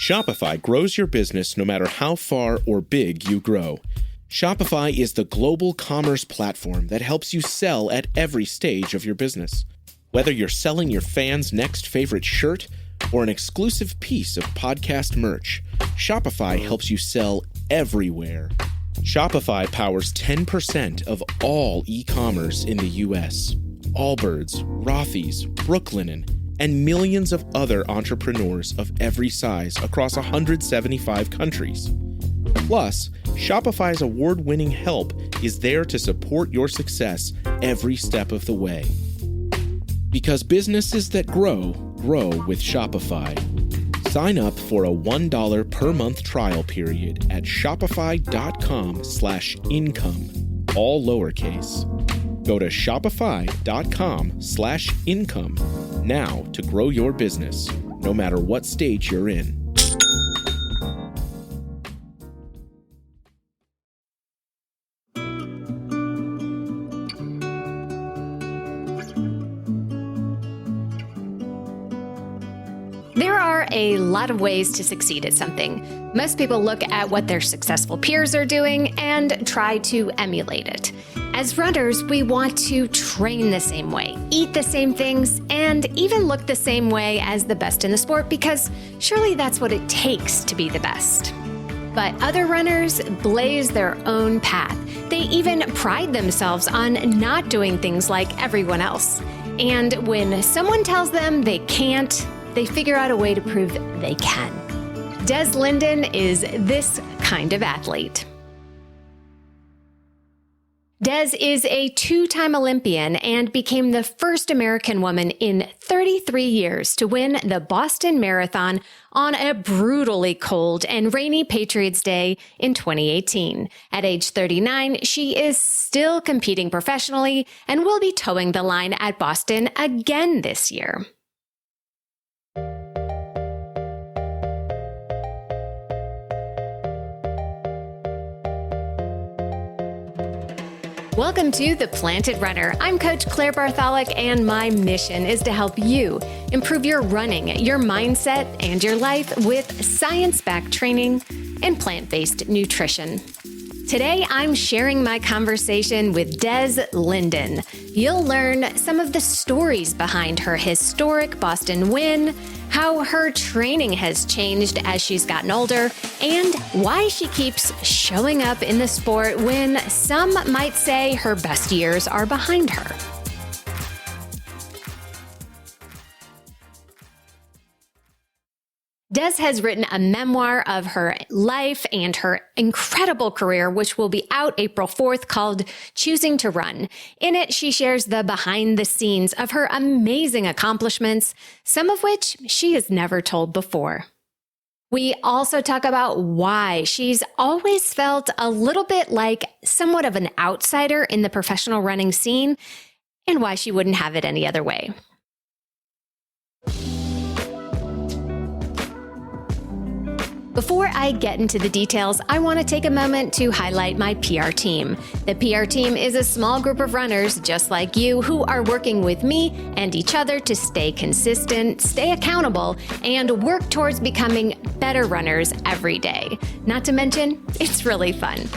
Shopify grows your business no matter how far or big you grow. Shopify is the global commerce platform that helps you sell at every stage of your business. Whether you're selling your fans' next favorite shirt or an exclusive piece of podcast merch, Shopify helps you sell everywhere. Shopify powers 10% of all e-commerce in the U.S. Allbirds, Rothy's, Brooklinen, and millions of other entrepreneurs of every size across 175 countries. Plus, Shopify's award-winning help is there to support your success every step of the way. Because businesses that grow, grow with Shopify. Sign up for a $1 per month trial period at shopify.com/income, all lowercase. Go to shopify.com/income now to grow your business, no matter what stage you're in. There are a lot of ways to succeed at something. Most people look at what their successful peers are doing and try to emulate it. As runners, we want to train the same way, eat the same things, and even look the same way as the best in the sport because surely that's what it takes to be the best. But other runners blaze their own path. They even pride themselves on not doing things like everyone else. And when someone tells them they can't, they figure out a way to prove they can. Des Linden is this kind of athlete. Des is a two-time Olympian and became the first American woman in 33 years to win the Boston Marathon on a brutally cold and rainy Patriots Day in 2018. At age 39, she is still competing professionally and will be towing the line at Boston again this year. Welcome to The Planted Runner. I'm Coach Claire Bartholic, and my mission is to help you improve your running, your mindset, and your life with science-backed training and plant-based nutrition. Today, I'm sharing my conversation with Des Linden. You'll learn some of the stories behind her historic Boston win, how her training has changed as she's gotten older, and why she keeps showing up in the sport when some might say her best years are behind her. Des has written a memoir of her life and her incredible career, which will be out April 4th, called Choosing to Run. In it, she shares the behind the scenes of her amazing accomplishments, some of which she has never told before. We also talk about why she's always felt a little bit like somewhat of an outsider in the professional running scene and why she wouldn't have it any other way. Before I get into the details, I want to take a moment to highlight my PR team. The PR team is a small group of runners just like you who are working with me and each other to stay consistent, stay accountable, and work towards becoming better runners every day. Not to mention, it's really fun.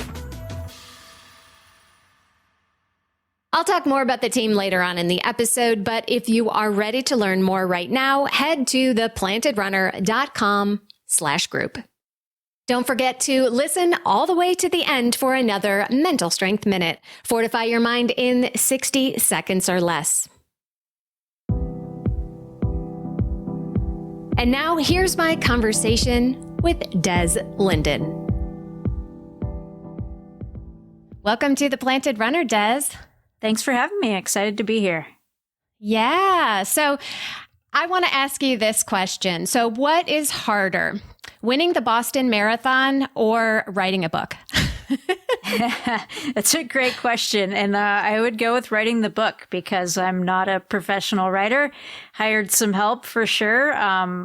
I'll talk more about the team later on in the episode, but if you are ready to learn more right now, head to theplantedrunner.com/group. Don't forget to listen all the way to the end for another Mental Strength Minute. Fortify your mind in 60 seconds or less. And now here's my conversation with Des Linden. Welcome to The Planted Runner, Des. Thanks for having me. Excited to be here. Yeah. So I want to ask you this question. So what is harder, winning the Boston Marathon or writing a book? That's a great question. And I would go with writing the book because I'm not a professional writer. Hired some help for sure.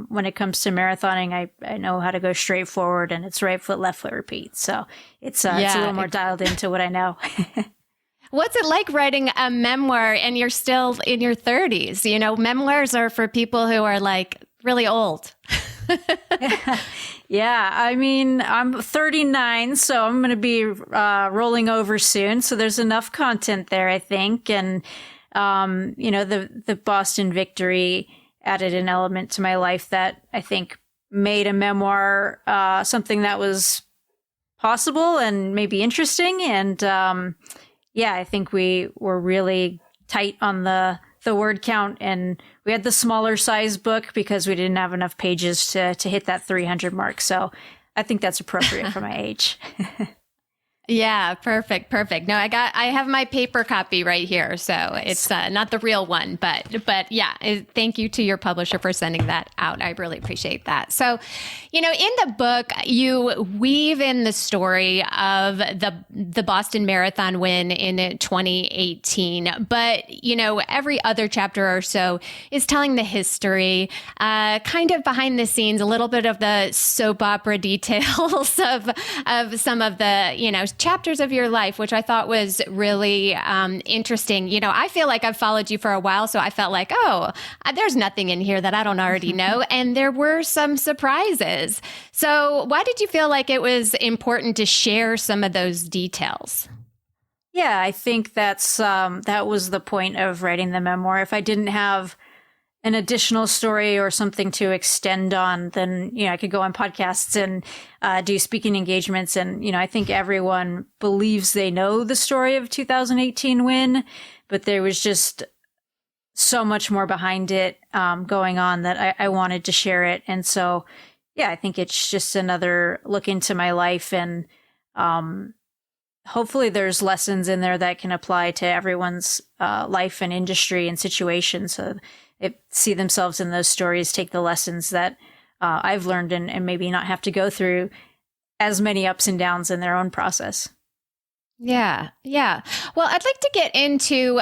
When it comes to marathoning, I know how to go straight forward and it's right foot, left foot, repeat. So it's a little more dialed into what I know. What's it like writing a memoir and you're still in your 30s? You know, memoirs are for people who are like really old. Yeah, I mean, I'm 39, so I'm going to be rolling over soon. So there's enough content there, I think. And, the Boston victory added an element to my life that I think made a memoir something that was possible and maybe interesting. And I think we were really tight on the word count, and we had the smaller size book because we didn't have enough pages to hit that 300 mark. So I think that's appropriate for my age. Yeah, perfect. No, I have my paper copy right here. So it's not the real one, but yeah, thank you to your publisher for sending that out. I really appreciate that. So, in the book, you weave in the story of the Boston Marathon win in 2018, but, every other chapter or so is telling the history, kind of behind the scenes, a little bit of the soap opera details of some of the, chapters of your life, which I thought was really interesting. I feel like I've followed you for a while, so I felt like, there's nothing in here that I don't already know. And there were some surprises. So why did you feel like it was important to share some of those details? Yeah, I think that was the point of writing the memoir. If I didn't have an additional story or something to extend on, then, I could go on podcasts and do speaking engagements. And, I think everyone believes they know the story of 2018 win, but there was just so much more behind it going on that I wanted to share it. And so, I think it's just another look into my life, and hopefully there's lessons in there that can apply to everyone's life and industry and situation. So see themselves in those stories, take the lessons that I've learned, and maybe not have to go through as many ups and downs in their own process. Yeah. Well, I'd like to get into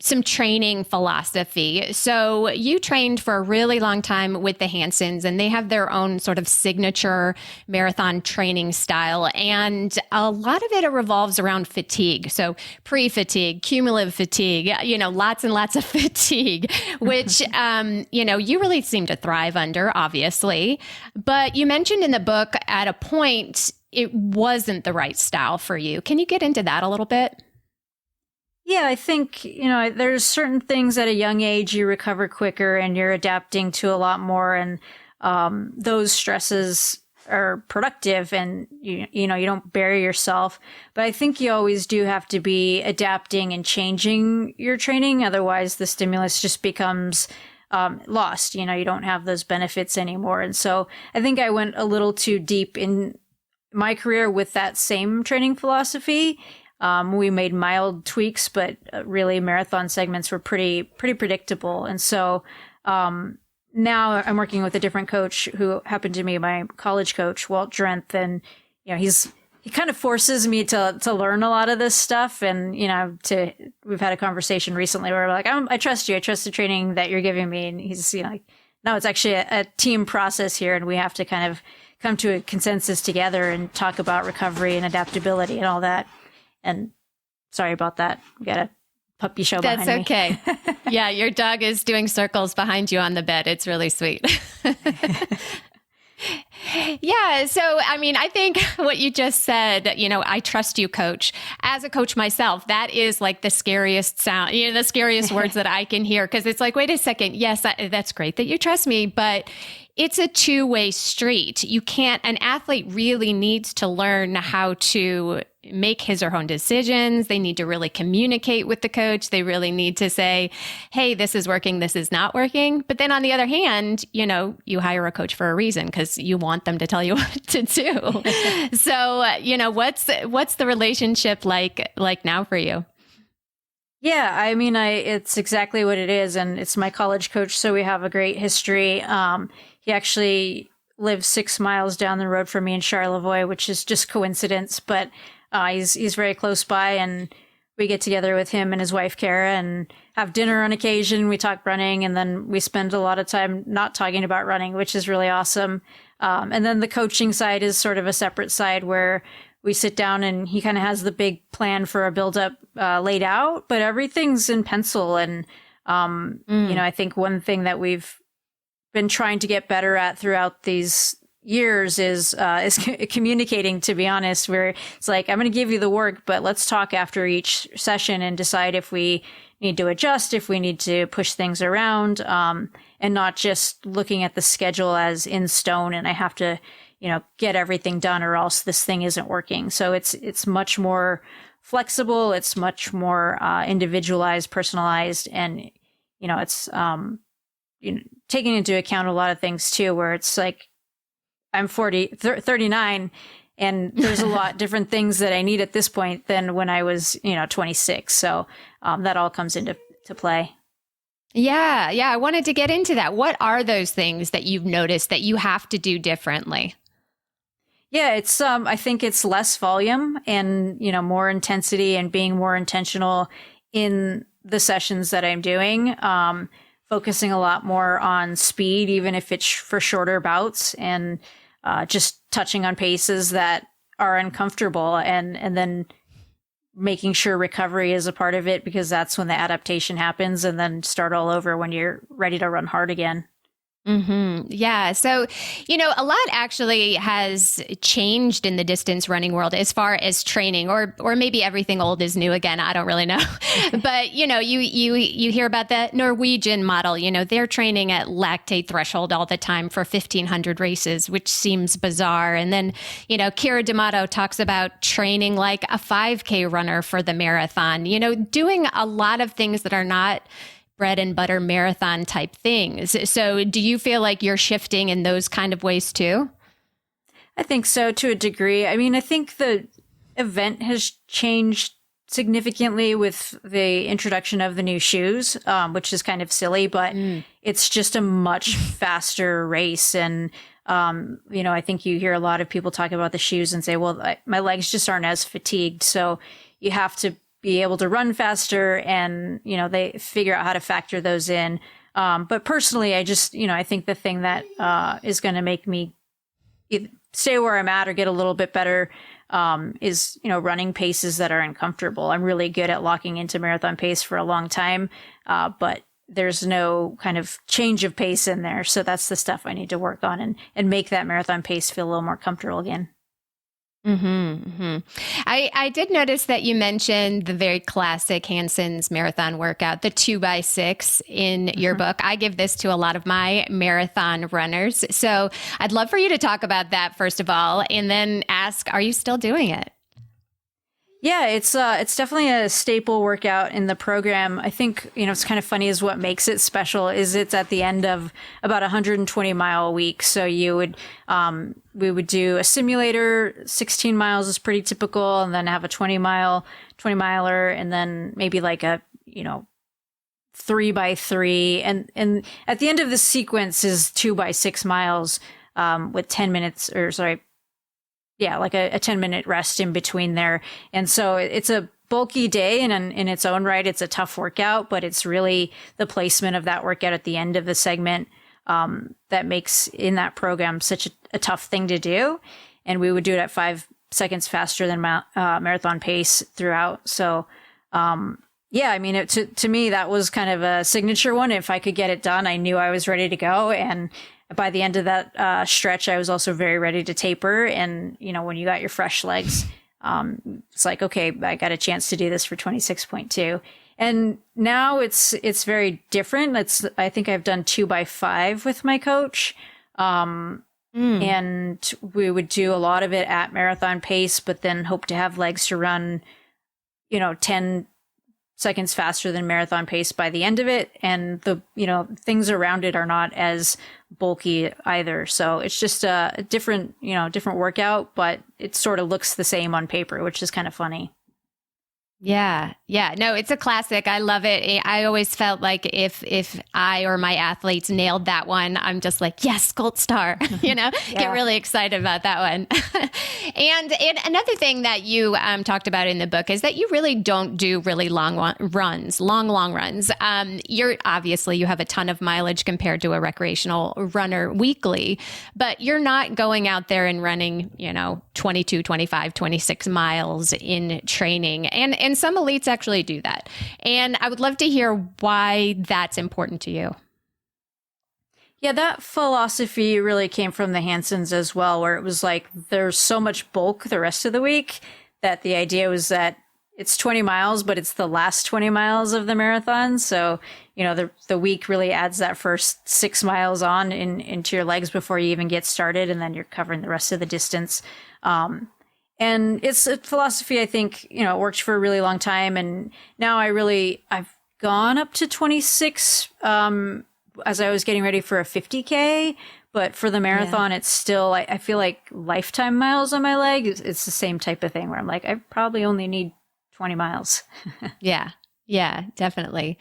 some training philosophy. So you trained for a really long time with the Hansons, and they have their own sort of signature marathon training style. And a lot of it revolves around fatigue. So pre-fatigue, cumulative fatigue, lots and lots of fatigue, which, you really seem to thrive under, obviously. But you mentioned in the book at a point, it wasn't the right style for you. Can you get into that a little bit? Yeah, I think, there's certain things at a young age you recover quicker and you're adapting to a lot more. And those stresses are productive, and, you don't bury yourself. But I think you always do have to be adapting and changing your training. Otherwise, the stimulus just becomes lost. You don't have those benefits anymore. And so I think I went a little too deep in my career with that same training philosophy. We made mild tweaks, but really marathon segments were pretty predictable. And so now I'm working with a different coach who happened to be my college coach, Walt Drenth, and he kind of forces me to learn a lot of this stuff. And we've had a conversation recently where we're like, I trust you, I trust the training that you're giving me. And he's like, no, it's actually a team process here, and we have to kind of come to a consensus together and talk about recovery and adaptability and all that. And sorry about that. We got a puppy show behind me. That's okay. Yeah, your dog is doing circles behind you on the bed. It's really sweet. Yeah. So, I think what you just said, I trust you, coach. As a coach myself, that is like the scariest sound, the scariest words that I can hear. Cause it's like, wait a second. Yes, that's great that you trust me, but it's a two-way street. An athlete really needs to learn how to make his or her own decisions. They need to really communicate with the coach. They really need to say, hey, this is working, this is not working. But then on the other hand, you hire a coach for a reason, because you want them to tell you what to do. So, what's the relationship like now for you? Yeah, it's exactly what it is. And it's my college coach, so we have a great history. He actually lives 6 miles down the road from me in Charlevoix, which is just coincidence, but he's very close by, and we get together with him and his wife, Kara, and have dinner on occasion. We talk running, and then we spend a lot of time not talking about running, which is really awesome. And then the coaching side is sort of a separate side where we sit down and he kind of has the big plan for a buildup laid out, but everything's in pencil. And, I think one thing that we've been trying to get better at throughout these years is communicating, to be honest, where it's like, I'm going to give you the work, but let's talk after each session and decide if we need to adjust, if we need to push things around, and not just looking at the schedule as in stone and I have to, get everything done or else this thing isn't working. So it's much more flexible. It's much more individualized, personalized, and, it's taking into account a lot of things too, where it's like, I'm 39 and there's a lot different things that I need at this point than when I was, 26. So that all comes into play. Yeah. I wanted to get into that. What are those things that you've noticed that you have to do differently? Yeah, it's I think it's less volume and, more intensity and being more intentional in the sessions that I'm doing. Focusing a lot more on speed, even if it's for shorter bouts, and just touching on paces that are uncomfortable, and then making sure recovery is a part of it, because that's when the adaptation happens, and then start all over when you're ready to run hard again. Mm-hmm. Yeah. So, a lot actually has changed in the distance running world as far as training, or maybe everything old is new again. I don't really know. But, you hear about the Norwegian model, they're training at lactate threshold all the time for 1,500 races, which seems bizarre. And then, Kira D'Amato talks about training like a 5K runner for the marathon, doing a lot of things that are not bread and butter marathon type things. So do you feel like you're shifting in those kind of ways too? I think so, to a degree. I mean, I think the event has changed significantly with the introduction of the new shoes, which is kind of silly, but it's just a much faster race. And, I think you hear a lot of people talk about the shoes and say, well, my legs just aren't as fatigued. So you have to be able to run faster, and, they figure out how to factor those in. But personally, I just, I think the thing that is going to make me stay where I'm at or get a little bit better is, running paces that are uncomfortable. I'm really good at locking into marathon pace for a long time, but there's no kind of change of pace in there. So that's the stuff I need to work on and make that marathon pace feel a little more comfortable again. I did notice that you mentioned the very classic Hanson's marathon workout, the 2x6 in your book. I give this to a lot of my marathon runners. So I'd love for you to talk about that first of all, and then ask, are you still doing it? Yeah, it's definitely a staple workout in the program. I think, it's kind of funny is what makes it special is it's at the end of about 120-mile week. So we would do a simulator, 16 miles is pretty typical, and then have a 20 miler, and then maybe like a, 3x3. And at the end of the sequence is 2x6 miles, with 10 minutes like a 10-minute rest in between there. And so it's a bulky day, and in its own right, it's a tough workout, but it's really the placement of that workout at the end of the segment that makes in that program such a tough thing to do. And we would do it at 5 seconds faster than marathon pace throughout. So, to me, that was kind of a signature one. If I could get it done, I knew I was ready to go. And by the end of that stretch, I was also very ready to taper. And, when you got your fresh legs, it's like, okay, I got a chance to do this for 26.2. And now it's very different. I think I've done 2x5 with my coach. And we would do a lot of it at marathon pace, but then hope to have legs to run, 10 seconds faster than marathon pace by the end of it. And the, things around it are not as bulky either. So it's just a different workout, but it sort of looks the same on paper, which is kind of funny. Yeah. No, it's a classic. I love it. I always felt like if I or my athletes nailed that one, I'm just like, yes, gold star, get really excited about that one. And another thing that you talked about in the book is that you really don't do really long runs. You have a ton of mileage compared to a recreational runner weekly, but you're not going out there and running, 22, 25, 26 miles in training. And some elites actually do that. And I would love to hear why that's important to you. Yeah, that philosophy really came from the Hansons as well, where it was like there's so much bulk the rest of the week that the idea was that it's 20 miles, but it's the last 20 miles of the marathon. So, the week really adds that first 6 miles on into your legs before you even get started. And then you're covering the rest of the distance. And it's a philosophy, I think, it worked for a really long time. And now I've gone up to 26 as I was getting ready for a 50K. But for the marathon, It's still, I feel like lifetime miles on my leg. It's the same type of thing where I'm like, I probably only need 20 miles. Yeah, definitely.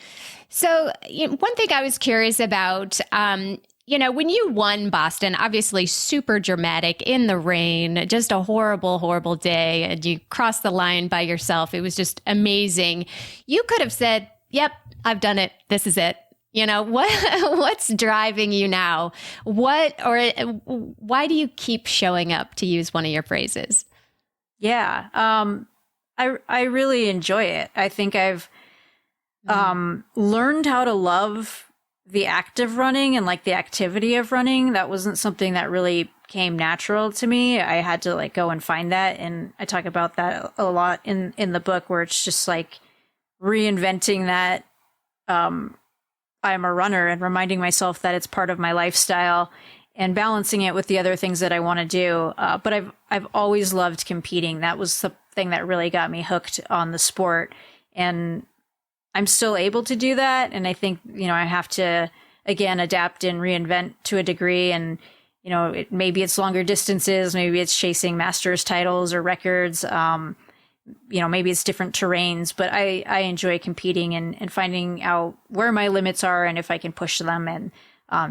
So one thing I was curious about, when you won Boston, obviously super dramatic in the rain, just a horrible, horrible day, and you crossed the line by yourself. It was just amazing. You could have said, yep, I've done it. This is it. What's driving you now? Why do you keep showing up, to use one of your phrases? Yeah. I really enjoy it. I think I've learned how to love the act of running and like the activity of running. That wasn't something that really came natural to me. I had to like go and find that. And I talk about that a lot in the book, where it's just like reinventing that I'm a runner and reminding myself that it's part of my lifestyle and balancing it with the other things that I want to do. But I've always loved competing. That was the thing that really got me hooked on the sport. And I'm still able to do that. And I think, I have to, again, adapt and reinvent to a degree. And, maybe it's longer distances, maybe it's chasing masters titles or records. Maybe it's different terrains, but I enjoy competing and finding out where my limits are and if I can push them, and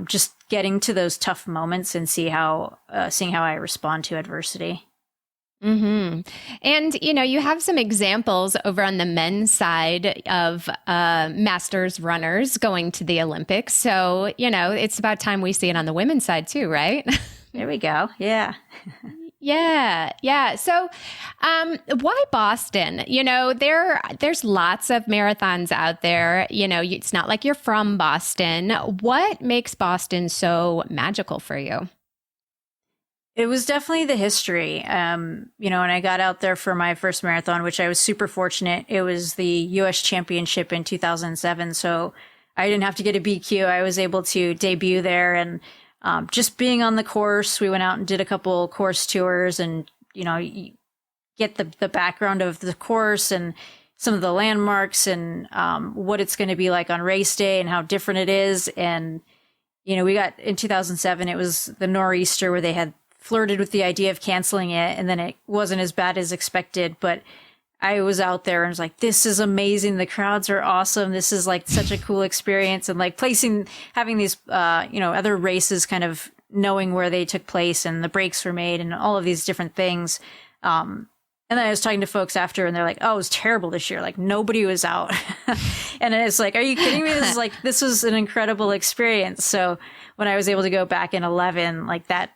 just getting to those tough moments and seeing how I respond to adversity. Mm-hmm. And, you have some examples over on the men's side of masters runners going to the Olympics. So, it's about time we see it on the women's side too, right? There we go. Yeah. Yeah. So, why Boston? There's lots of marathons out there. It's not like you're from Boston. What makes Boston so magical for you? It was definitely the history. When I got out there for my first marathon, which I was super fortunate, it was the U.S. Championship in 2007. So I didn't have to get a BQ. I was able to debut there, and just being on the course, we went out and did a couple course tours, and, you get the background of the course and some of the landmarks and what it's going to be like on race day and how different it is. And, we got in 2007, it was the nor'easter where they had flirted with the idea of canceling it, and then it wasn't as bad as expected. But I was out there and was like, this is amazing. The crowds are awesome. This is like such a cool experience. And like having these, other races, kind of knowing where they took place and the breaks were made and all of these different things. And then I was talking to folks after, and they're like, oh, it was terrible this year. Like nobody was out. And it's like, are you kidding me? This was an incredible experience. So when I was able to go back in 11, like that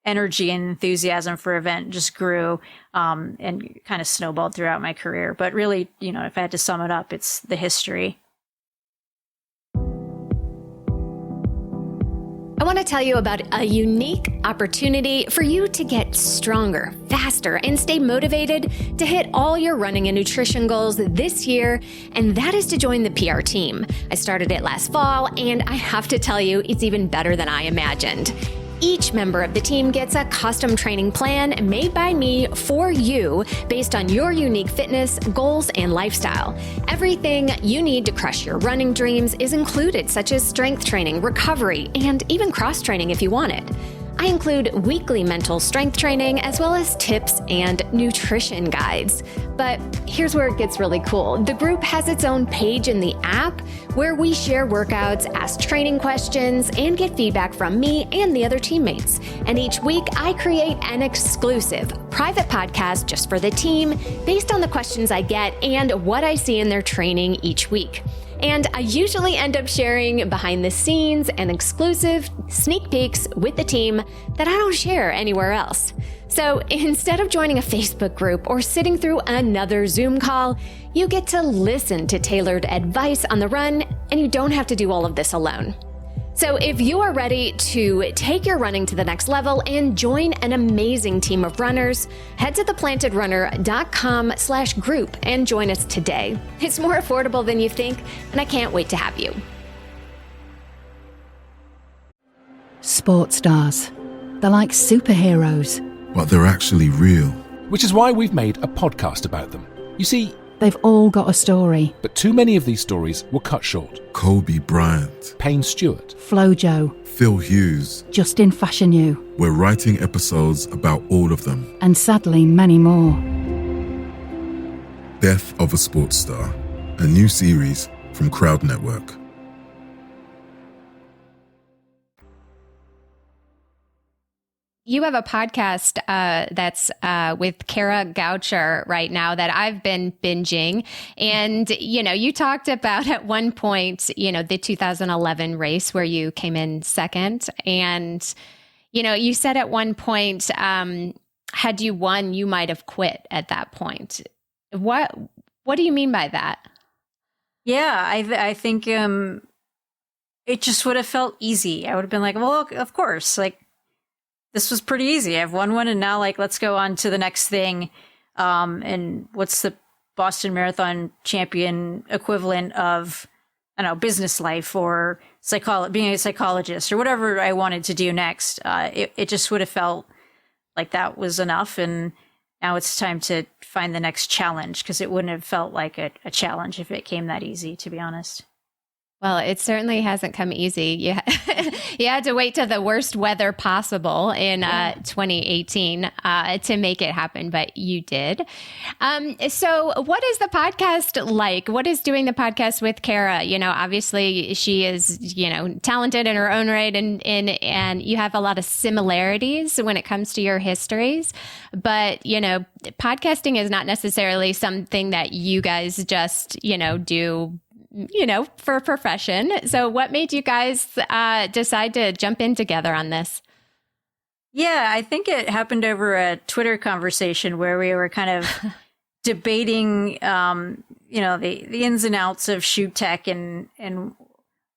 energy and enthusiasm for event just grew and kind of snowballed throughout my career. But really, if I had to sum it up, it's the history. I want to tell you about a unique opportunity for you to get stronger, faster, and stay motivated to hit all your running and nutrition goals this year, and that is to join the PR team. I started it last fall, and I have to tell you, it's even better than I imagined. Each member of the team gets a custom training plan made by me for you based on your unique fitness, goals, and lifestyle. Everything you need to crush your running dreams is included, such as strength training, recovery, and even cross-training if you want it. I include weekly mental strength training as well as tips and nutrition guides. But here's where it gets really cool. The group has its own page in the app where we share workouts, ask training questions, and get feedback from me and the other teammates. And each week I create an exclusive private podcast just for the team based on the questions I get and what I see in their training each week. And I usually end up sharing behind the scenes and exclusive sneak peeks with the team that I don't share anywhere else. So instead of joining a Facebook group or sitting through another Zoom call, you get to listen to tailored advice on the run, and you don't have to do all of this alone. So if you are ready to take your running to the next level and join an amazing team of runners, head to theplantedrunner.com/group and join us today. It's more affordable than you think, and I can't wait to have you. Sports stars. They're like superheroes. But they're actually real. Which is why we've made a podcast about them. You see, They've all got a story. but too many of these stories were cut short. Kobe Bryant, Payne Stewart, Flojo, Phil Hughes. Justin Fashanu, We're writing episodes about all of them. and sadly many more. Death of a Sports Star, a new series from Crowd Network. You have a podcast that's with Kara Goucher right now that I've been binging. And, you talked about at one point, the 2011 race where you came in second. And, you said at one point, had you won, you might have quit at that point. What do you mean by that? Yeah, I think it just would have felt easy. I would have been like, well, of course, like, this was pretty easy. I've won one, and now, let's go on to the next thing. And what's the Boston Marathon champion equivalent of, I don't know, business life or being a psychologist or whatever I wanted to do next. It just would have felt like that was enough. And now it's time to find the next challenge, because it wouldn't have felt like a challenge if it came that easy, to be honest. Well, it certainly hasn't come easy. You had to wait till the worst weather possible in 2018 to make it happen, but you did. So what is the podcast like? What is doing the podcast with Kara? Obviously she is, talented in her own right, and you have a lot of similarities when it comes to your histories. But, podcasting is not necessarily something that you guys just, do for a profession. So what made you guys decide to jump in together on this? Yeah, I think it happened over a Twitter conversation where we were kind of debating, the ins and outs of shoot tech and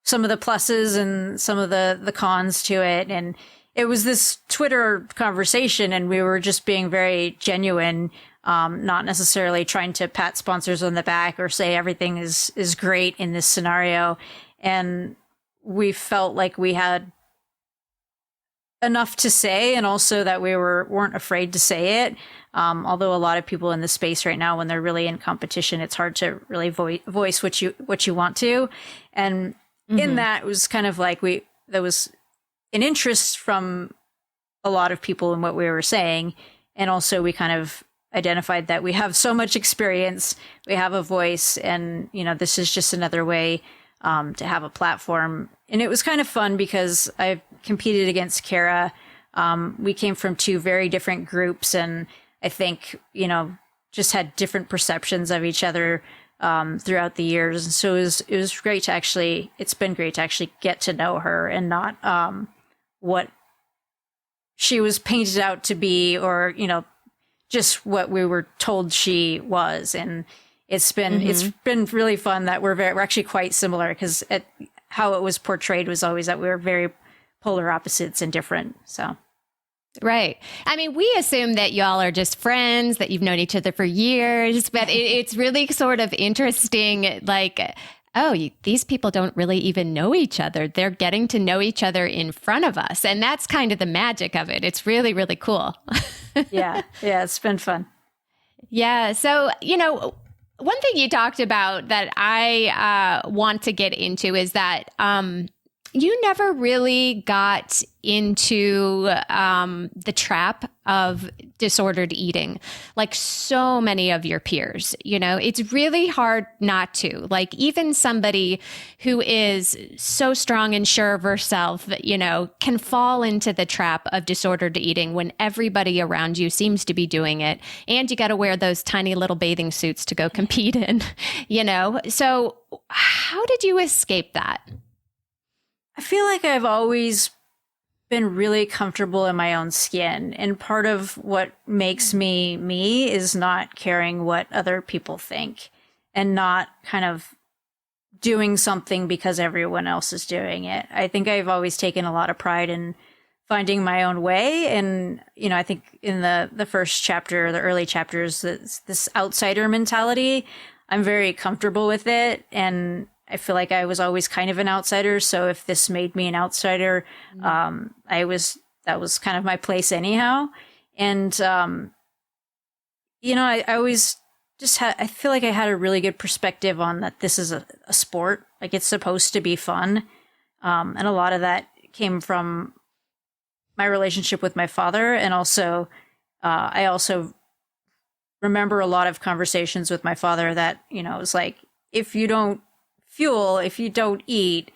some of the pluses and some of the cons to it. And it was this Twitter conversation, and we were just being very genuine. Not necessarily trying to pat sponsors on the back or say everything is great in this scenario. And we felt like we had enough to say, and also that we weren't afraid to say it. Although a lot of people in the space right now, when they're really in competition, it's hard to really voice what you want to. And in that, it was kind of like there was an interest from a lot of people in what we were saying. And also we kind of identified that we have so much experience, we have a voice, and this is just another way to have a platform. And it was kind of fun because I competed against Kara. We came from two very different groups, and I think just had different perceptions of each other throughout the years. And so it's been great to actually get to know her, and not what she was painted out to be, or just what we were told she was. And it's been really fun that we're actually quite similar, because how it was portrayed was always that we were very polar opposites and different. So. Right. I mean, we assume that y'all are just friends, that you've known each other for years, but it's really sort of interesting, these people don't really even know each other. They're getting to know each other in front of us. And that's kind of the magic of it. It's really, really cool. Yeah, it's been fun. Yeah. So, one thing you talked about that I want to get into is that you never really got into the trap of disordered eating like so many of your peers. It's really hard not to. Like, even somebody who is so strong and sure of herself, can fall into the trap of disordered eating when everybody around you seems to be doing it. And you got to wear those tiny little bathing suits to go compete in, So how did you escape that? I feel like I've always been really comfortable in my own skin. And part of what makes me me is not caring what other people think, and not kind of doing something because everyone else is doing it. I think I've always taken a lot of pride in finding my own way. And, I think in the first chapter, the early chapters, this outsider mentality, I'm very comfortable with it. And I feel like I was always kind of an outsider. So if this made me an outsider, that was kind of my place anyhow. And, I always I feel like I had a really good perspective on that this is a sport. Like, it's supposed to be fun. And a lot of that came from my relationship with my father. And also, I also remember a lot of conversations with my father that, it was like, if you don't fuel, if you don't eat,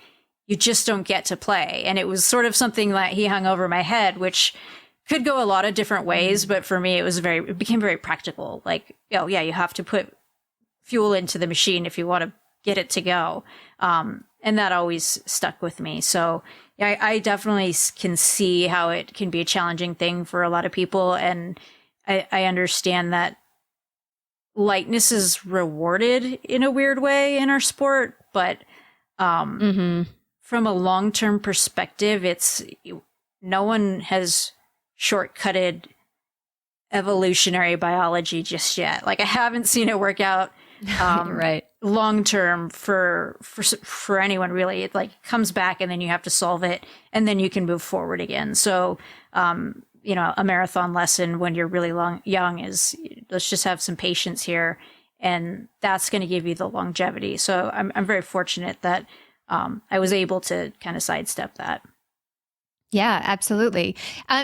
you just don't get to play. And it was sort of something that he hung over my head, which could go a lot of different ways. But for me, it became very practical. Like, oh yeah, you have to put fuel into the machine if you want to get it to go. And that always stuck with me. So yeah, I definitely can see how it can be a challenging thing for a lot of people. And I understand that lightness is rewarded in a weird way in our sport. But from a long-term perspective, no one has shortcutted evolutionary biology just yet. Like, I haven't seen it work out right. long term for anyone really. It comes back and then you have to solve it and then you can move forward again. So a marathon lesson when you're really young is, let's just have some patience here, and that's going to give you the longevity. So I'm very fortunate that I was able to kind of sidestep that. Yeah, absolutely.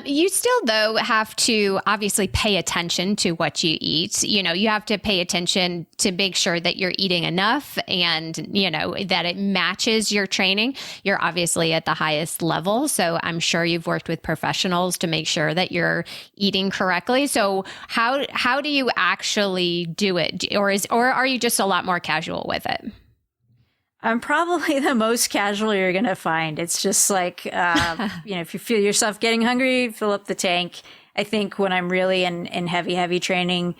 You still, though, have to obviously pay attention to what you eat. You have to pay attention to make sure that you're eating enough and, that it matches your training. You're obviously at the highest level. So I'm sure you've worked with professionals to make sure that you're eating correctly. So how do you actually do it? Or are you just a lot more casual with it? I'm probably the most casual you're going to find. It's just like, if you feel yourself getting hungry, fill up the tank. I think when I'm really in heavy training,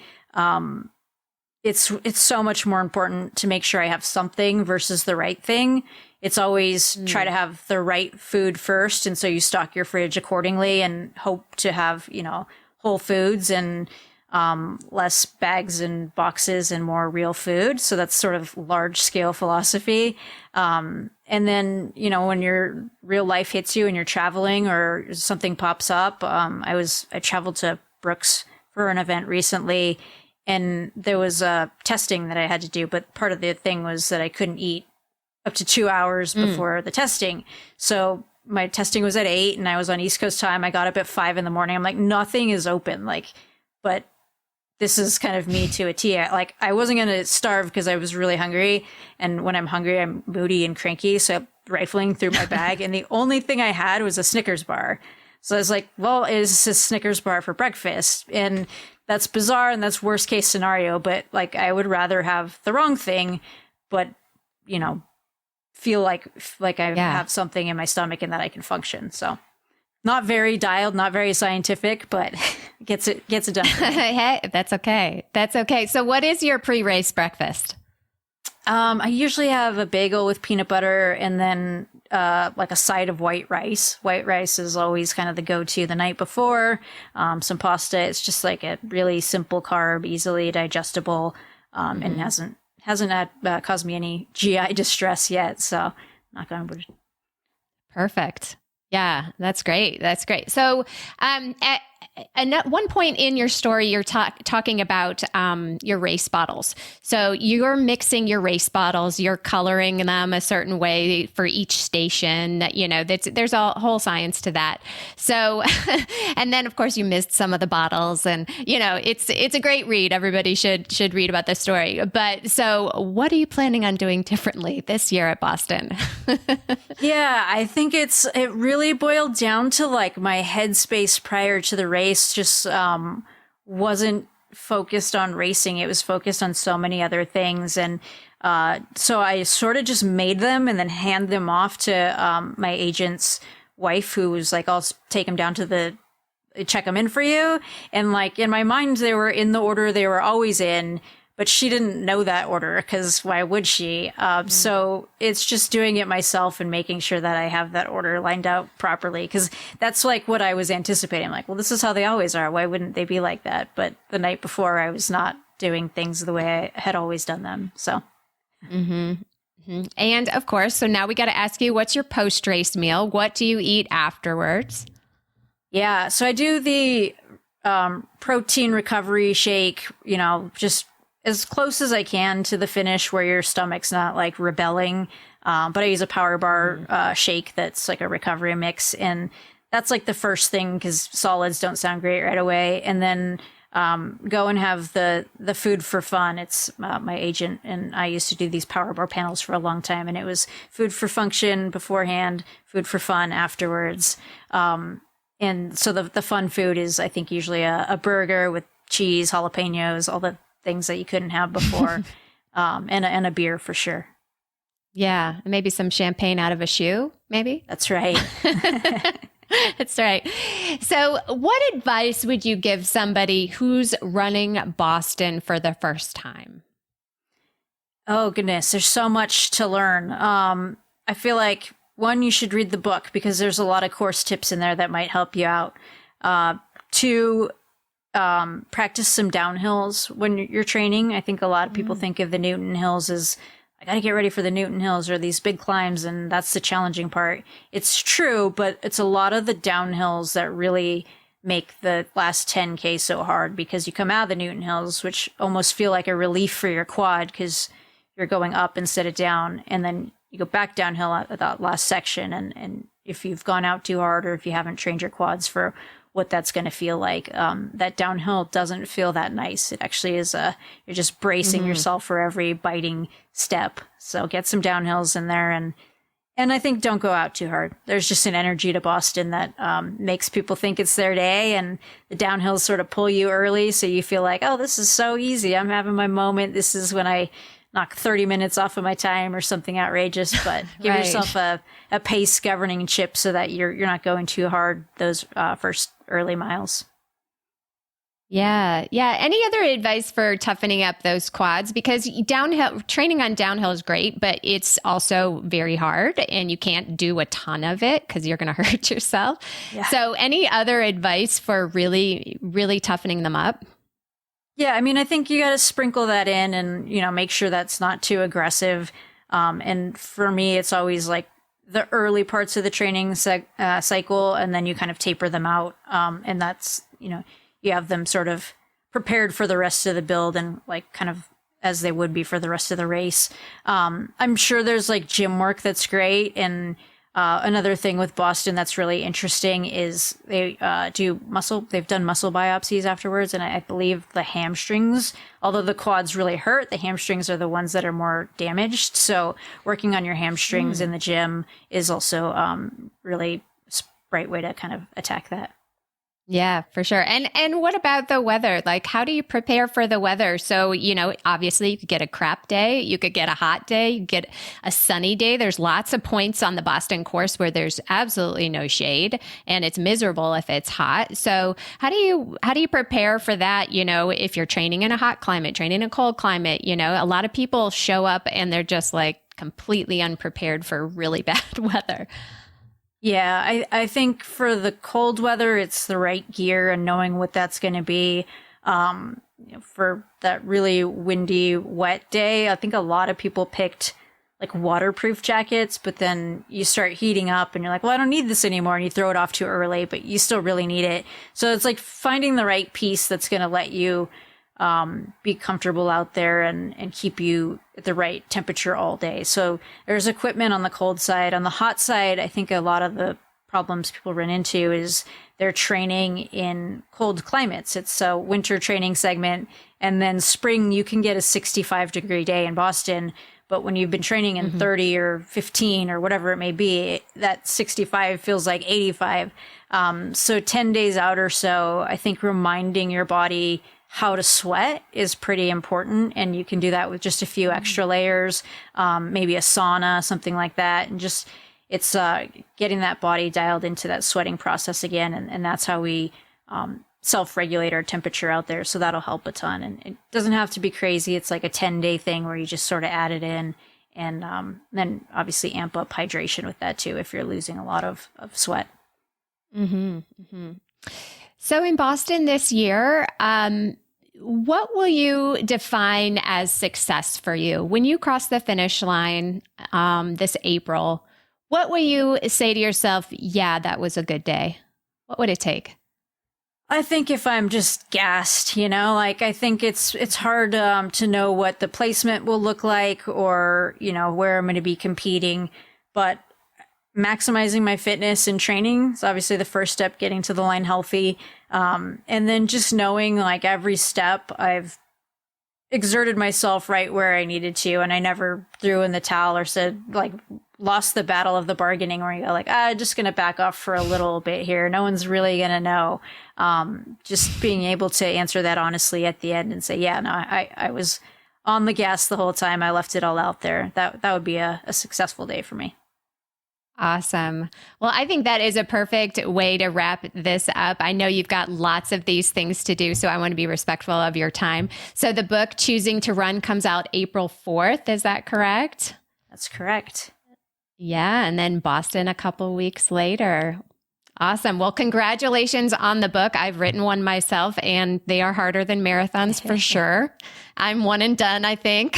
it's so much more important to make sure I have something versus the right thing. It's always try to have the right food first. And so you stock your fridge accordingly and hope to have, whole foods and less bags and boxes and more real food. So that's sort of large scale philosophy. And then, when your real life hits you and you're traveling or something pops up, I traveled to Brooks for an event recently, and there was testing that I had to do. But part of the thing was that I couldn't eat up to 2 hours before the testing. So my testing was at 8 and I was on East Coast time. I got up at 5 a.m. I'm like, nothing is open. But this is kind of me to a T. I wasn't going to starve because I was really hungry. And when I'm hungry, I'm moody and cranky. So I'm rifling through my bag. And the only thing I had was a Snickers bar. So I was like, well, is a Snickers bar for breakfast? And that's bizarre. And that's worst case scenario. But I would rather have the wrong thing, but, feel like I have something in my stomach and that I can function. So not very dialed, not very scientific, but gets it done. Hey, that's okay. That's okay. So what is your pre-race breakfast? I usually have a bagel with peanut butter and then a side of white rice. White rice is always kind of the go-to the night before. Some pasta. It's just a really simple carb, easily digestible, and hasn't caused me any GI distress yet. So knock on wood. Perfect. Yeah, that's great. That's great. So at one point in your story, you're talking about your race bottles. So you're mixing your race bottles, you're coloring them a certain way for each station. There's a whole science to that. So, and then of course you missed some of the bottles, and it's a great read. Everybody should read about this story. But so, what are you planning on doing differently this year at Boston? Yeah, I think it really boiled down to my headspace prior to the race just wasn't focused on racing. It was focused on so many other things. And so I sort of just made them and then hand them off to my agent's wife, who was like, I'll take them down to check them in for you. And in my mind, they were in the order they were always in. but she didn't know that order because why would she? So it's just doing it myself and making sure that I have that order lined out properly, because that's like what I was anticipating. I'm like, well, this is how they always are. Why wouldn't they be like that? But the night before, I was not doing things the way I had always done them. So. Mm-hmm. Mm-hmm. And of course, so now we got to ask you, what's your post-race meal? What do you eat afterwards? Yeah, so I do the protein recovery shake, just as close as I can to the finish where your stomach's not like rebelling. But I use a power bar shake that's like a recovery mix. And that's like the first thing because solids don't sound great right away. And then go and have the food for fun. It's my agent and I used to do these power bar panels for a long time. And it was food for function beforehand, food for fun afterwards. And so the fun food is, I think, usually a burger with cheese, jalapenos, all the things that you couldn't have before, and a beer for sure. Yeah, maybe some champagne out of a shoe, maybe? That's right. That's right. So what advice would you give somebody who's running Boston for the first time? Oh, goodness. There's so much to learn. I feel like, one, you should read the book because there's a lot of course tips in there that might help you out. Two, practice some downhills when you're training. I think a lot of people think of the Newton Hills as, I got to get ready for the Newton Hills or these big climbs, and that's the challenging part. It's true, but it's a lot of the downhills that really make the last 10K so hard because you come out of the Newton Hills, which almost feel like a relief for your quad because you're going up instead of down, and then you go back downhill at that last section. And if you've gone out too hard or if you haven't trained your quads for what that's going to feel like, that downhill doesn't feel that nice. It actually is you're just bracing yourself for every biting step. So get some downhills in there, and I think don't go out too hard. There's just an energy to Boston that makes people think it's their day, and the downhills sort of pull you early, so you feel like, oh, this is so easy. I'm having my moment. This is when I knock 30 minutes off of my time or something outrageous, but give Right. yourself a pace governing chip so that you're not going too hard those first early miles. Yeah. Yeah. Any other advice for toughening up those quads? Because downhill training on downhill is great, but it's also very hard and you can't do a ton of it because you're going to hurt yourself. Yeah. So any other advice for really, really toughening them up? Yeah, I mean, I think you got to sprinkle that in and, make sure that's not too aggressive. And for me, it's always like the early parts of the training cycle, and then you kind of taper them out. And that's, you have them sort of prepared for the rest of the build and like kind of as they would be for the rest of the race. I'm sure there's like gym work that's great. And another thing with Boston that's really interesting is they've done muscle biopsies afterwards. And I believe the hamstrings, although the quads really hurt, the hamstrings are the ones that are more damaged. So working on your hamstrings in the gym is also really a bright way to kind of attack that. Yeah, for sure. And what about the weather? Like, how do you prepare for the weather? So, obviously you could get a crap day, you could get a hot day, you get a sunny day. There's lots of points on the Boston course where there's absolutely no shade and it's miserable if it's hot. So how do you prepare for that? If you're training in a hot climate, training in a cold climate, a lot of people show up and they're just like completely unprepared for really bad weather. Yeah, I think for the cold weather, it's the right gear and knowing what that's going to be. For that really windy, wet day, I think a lot of people picked like waterproof jackets, but then you start heating up and you're like, well, I don't need this anymore. And you throw it off too early, but you still really need it. So it's like finding the right piece that's going to let you be comfortable out there and keep you at the right temperature all day. So there's equipment on the cold side. On the hot side, I think a lot of the problems people run into is they're training in cold climates. It's a winter training segment. And then spring, you can get a 65-degree day in Boston. But when you've been training in 30 or 15 or whatever it may be, that 65 feels like 85. So 10 days out or so, I think reminding your body how to sweat is pretty important. And you can do that with just a few extra layers, maybe a sauna, something like that. And just, it's getting that body dialed into that sweating process again. And that's how we self-regulate our temperature out there. So that'll help a ton. And it doesn't have to be crazy. It's like a 10-day thing where you just sort of add it in, and then obviously amp up hydration with that too if you're losing a lot of sweat. Mm-hmm, mm-hmm. So in Boston this year, what will you define as success for you? When you cross the finish line this April, what will you say to yourself, yeah, that was a good day? What would it take? I think if I'm just gassed, like I think it's hard to know what the placement will look like or, where I'm going to be competing. But maximizing my fitness and training is obviously the first step, getting to the line healthy. And then just knowing like every step I've exerted myself right where I needed to. And I never threw in the towel or said like lost the battle of the bargaining where you go like, just going to back off for a little bit here. No one's really going to know. Just being able to answer that honestly at the end and say, yeah, no, I was on the gas the whole time. I left it all out there. That would be a successful day for me. Awesome. Well, I think that is a perfect way to wrap this up. I know you've got lots of these things to do, so I want to be respectful of your time. So the book, Choosing to Run, comes out April 4th. Is that correct? That's correct. Yeah. And then Boston a couple weeks later. Awesome. Well, congratulations on the book. I've written one myself, and they are harder than marathons for sure. I'm one and done, I think.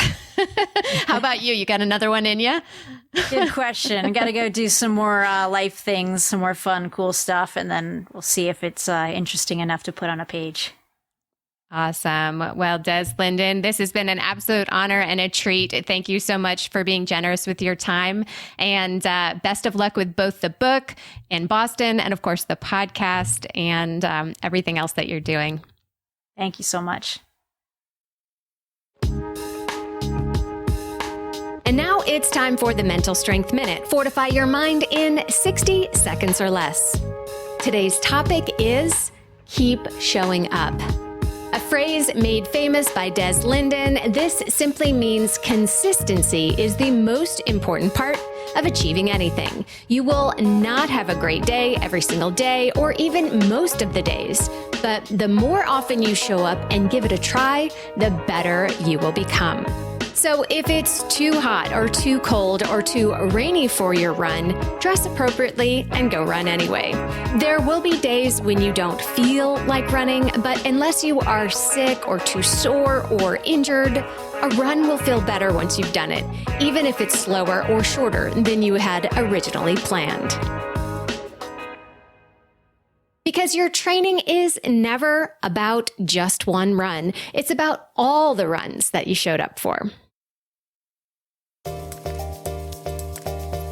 How about you? You got another one in you? Good question. I got to go do some more life things, some more fun, cool stuff, and then we'll see if it's interesting enough to put on a page. Awesome. Well, Des Linden, this has been an absolute honor and a treat. Thank you so much for being generous with your time, and best of luck with both the book and Boston and, of course, the podcast and everything else that you're doing. Thank you so much. And now it's time for the Mental Strength Minute. Fortify your mind in 60 seconds or less. Today's topic is keep showing up. A phrase made famous by Des Linden, this simply means consistency is the most important part of achieving anything. You will not have a great day every single day or even most of the days, but the more often you show up and give it a try, the better you will become. So if it's too hot or too cold or too rainy for your run, dress appropriately and go run anyway. There will be days when you don't feel like running, but unless you are sick or too sore or injured, a run will feel better once you've done it, even if it's slower or shorter than you had originally planned. Because your training is never about just one run. It's about all the runs that you showed up for.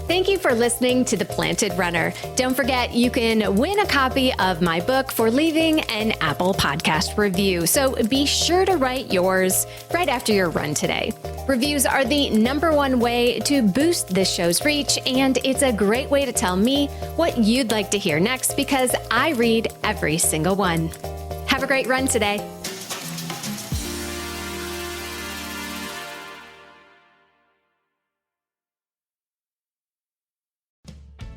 Thank you for listening to The Planted Runner. Don't forget, you can win a copy of my book for leaving an Apple Podcast review. So be sure to write yours right after your run today. Reviews are the #1 way to boost this show's reach, and it's a great way to tell me what you'd like to hear next because I read every single one. Have a great run today.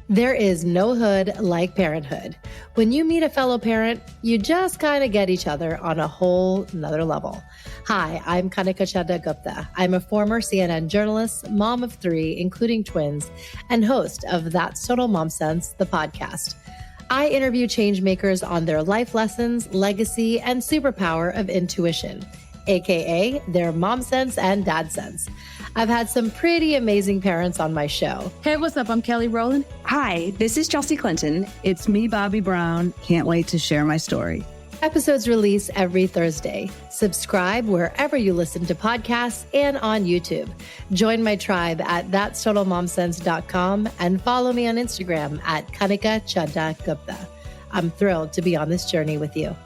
There is no hood like parenthood. When you meet a fellow parent, you just kind of get each other on a whole nother level. Hi, I'm Kanika Chadda Gupta. I'm a former CNN journalist, mom of 3, including twins, and host of That's Total Mom Sense, the podcast. I interview changemakers on their life lessons, legacy, and superpower of intuition, aka their mom sense and dad sense. I've had some pretty amazing parents on my show. Hey, what's up? I'm Kelly Rowland. Hi, this is Chelsea Clinton. It's me, Bobby Brown. Can't wait to share my story. Episodes release every Thursday. Subscribe wherever you listen to podcasts and on YouTube. Join my tribe at thatstotalmomsense.com and follow me on Instagram at Kanika Chadda Gupta. I'm thrilled to be on this journey with you.